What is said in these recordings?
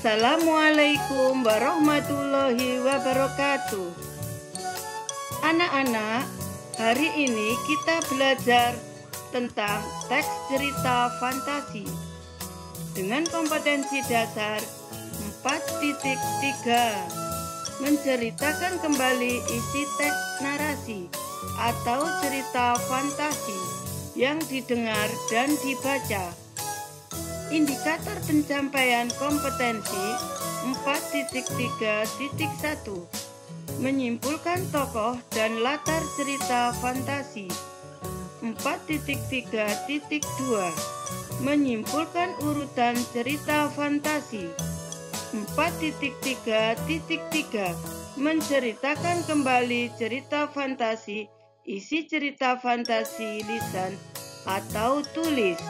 Assalamualaikum warahmatullahi wabarakatuh. Anak-anak, hari ini kita belajar tentang teks cerita fantasi dengan kompetensi dasar 4.3. Menceritakan kembali isi teks narasi atau cerita fantasi yang didengar dan dibaca. Indikator pencapaian kompetensi 4.3.1. Menyimpulkan tokoh dan latar cerita fantasi. 4.3.2. Menyimpulkan urutan cerita fantasi. 4.3.3. Menceritakan kembali cerita fantasi, isi cerita fantasi lisan atau tulis.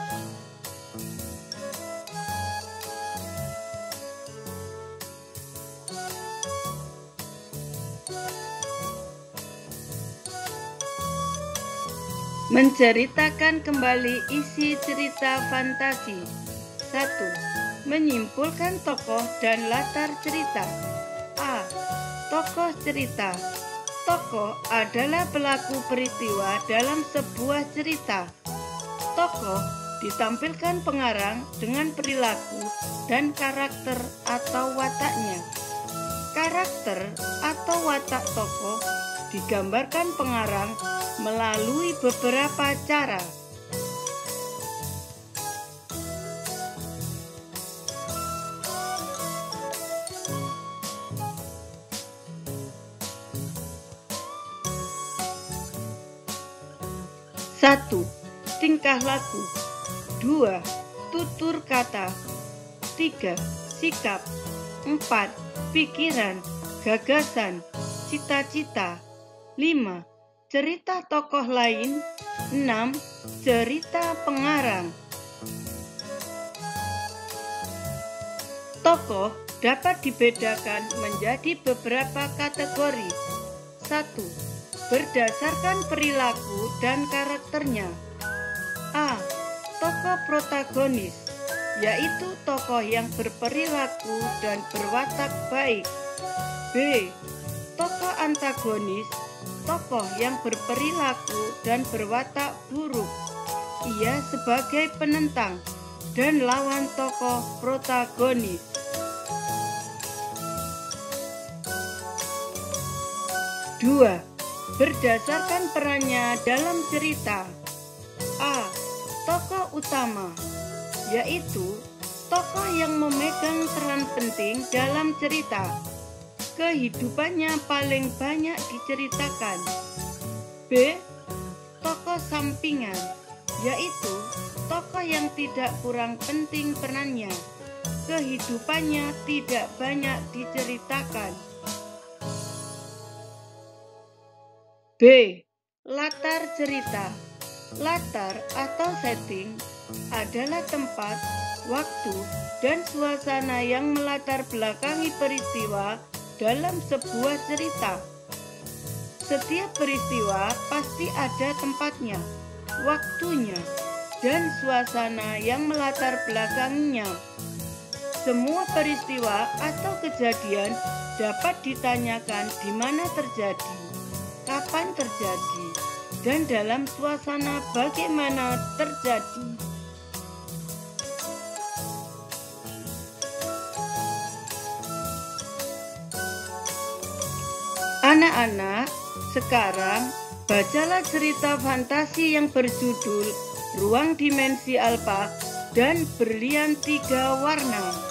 Menceritakan kembali isi cerita fantasi. 1. Menyimpulkan tokoh dan latar cerita. A. Tokoh cerita. Tokoh adalah pelaku peristiwa dalam sebuah cerita. Tokoh ditampilkan pengarang dengan perilaku dan karakter atau wataknya. Karakter atau watak tokoh digambarkan pengarang melalui beberapa cara. Satu, tingkah laku. 2. Tutur kata. 3. Sikap. 4. Pikiran, gagasan, cita-cita. 5. Cerita tokoh lain. 6. Cerita pengarang. Tokoh dapat dibedakan menjadi beberapa kategori. 1. Berdasarkan perilaku dan karakternya. A. Tokoh protagonis, yaitu tokoh yang berperilaku dan berwatak baik. B. Tokoh antagonis, tokoh yang berperilaku dan berwatak buruk. Ia sebagai penentang dan lawan tokoh protagonis. 2. Berdasarkan perannya dalam cerita. A. Tokoh utama, yaitu tokoh yang memegang peran penting dalam cerita. Kehidupannya paling banyak diceritakan. B. Tokoh sampingan, yaitu tokoh yang tidak kurang penting perannya. Kehidupannya tidak banyak diceritakan. B. Latar cerita. Latar atau setting adalah tempat, waktu, dan suasana yang melatar belakangi peristiwa dalam sebuah cerita. Setiap peristiwa pasti ada tempatnya, waktunya, dan suasana yang melatar belakanginya. Semua peristiwa atau kejadian dapat ditanyakan di mana terjadi, kapan terjadi, dan dalam suasana bagaimana terjadi. Anak-anak, sekarang bacalah cerita fantasi yang berjudul Ruang Dimensi Alpha dan Berlian 3 Warna.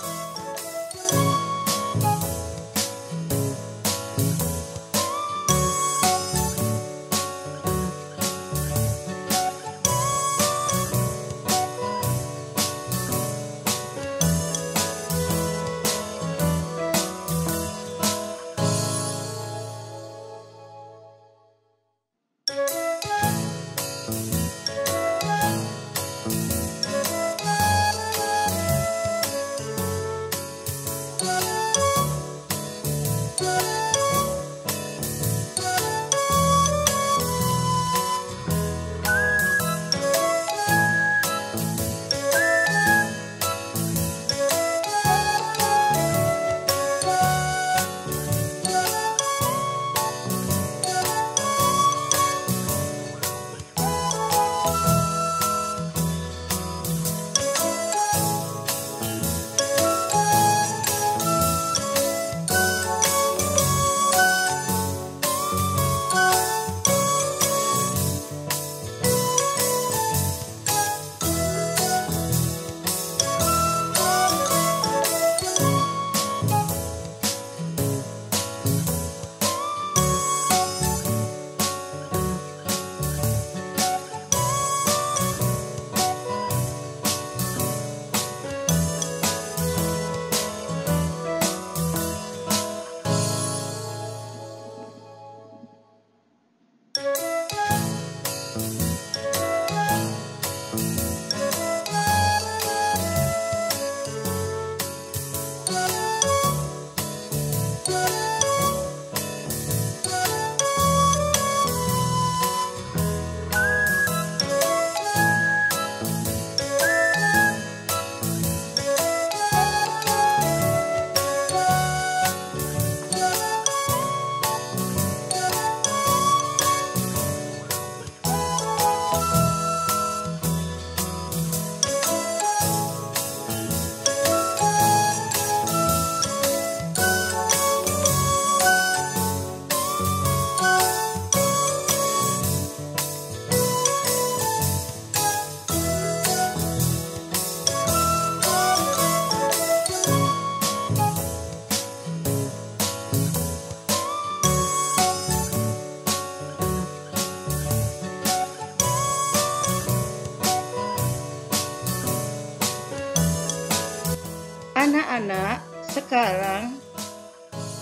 Anak-anak, sekarang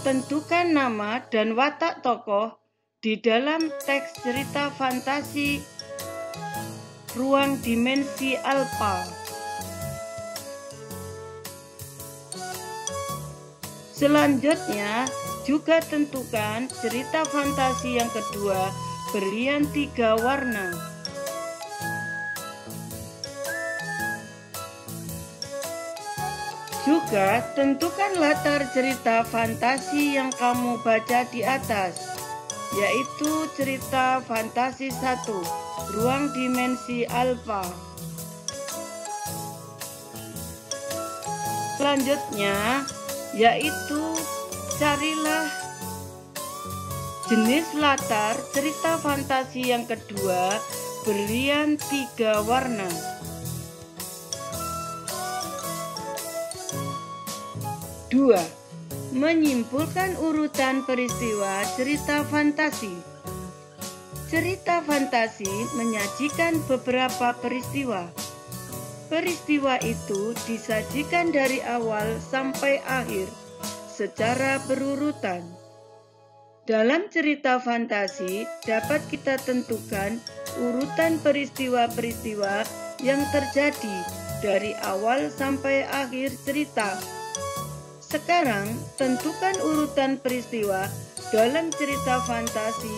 tentukan nama dan watak tokoh di dalam teks cerita fantasi Ruang Dimensi Alpha. Selanjutnya, juga tentukan cerita fantasi yang kedua, Berlian 3 Warna. Juga tentukan latar cerita fantasi yang kamu baca di atas, yaitu cerita fantasi 1, Ruang Dimensi Alpha. Selanjutnya, yaitu carilah jenis latar cerita fantasi yang kedua, Berlian 3 Warna. Dua, menyimpulkan urutan peristiwa cerita fantasi. Cerita fantasi menyajikan beberapa peristiwa. Peristiwa itu disajikan dari awal sampai akhir secara berurutan. Dalam cerita fantasi dapat kita tentukan urutan peristiwa-peristiwa yang terjadi dari awal sampai akhir cerita. Sekarang, tentukan urutan peristiwa dalam cerita fantasi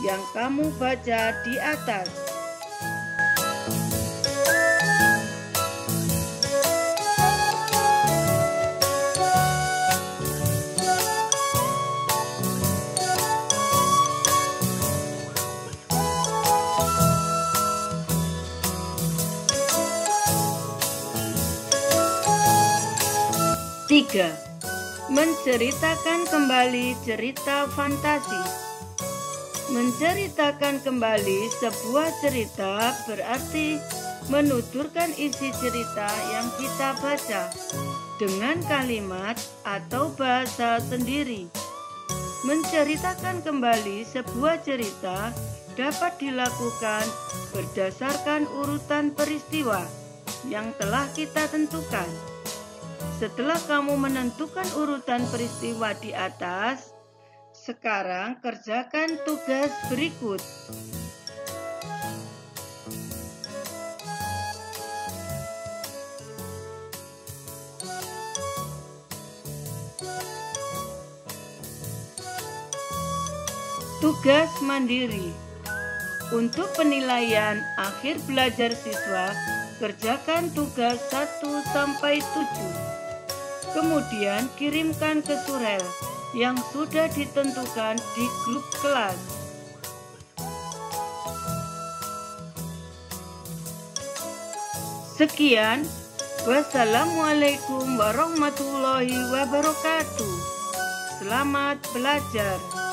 yang kamu baca di atas. Tiga, menceritakan kembali cerita fantasi. Menceritakan kembali sebuah cerita berarti menuturkan isi cerita yang kita baca dengan kalimat atau bahasa sendiri. Menceritakan kembali sebuah cerita dapat dilakukan berdasarkan urutan peristiwa yang telah kita tentukan. Setelah kamu menentukan urutan peristiwa di atas, sekarang kerjakan tugas berikut. Tugas mandiri. Untuk penilaian akhir belajar siswa, kerjakan tugas 1-7. Kemudian kirimkan ke surel yang sudah ditentukan di grup kelas. Sekian, wassalamualaikum warahmatullahi wabarakatuh. Selamat belajar.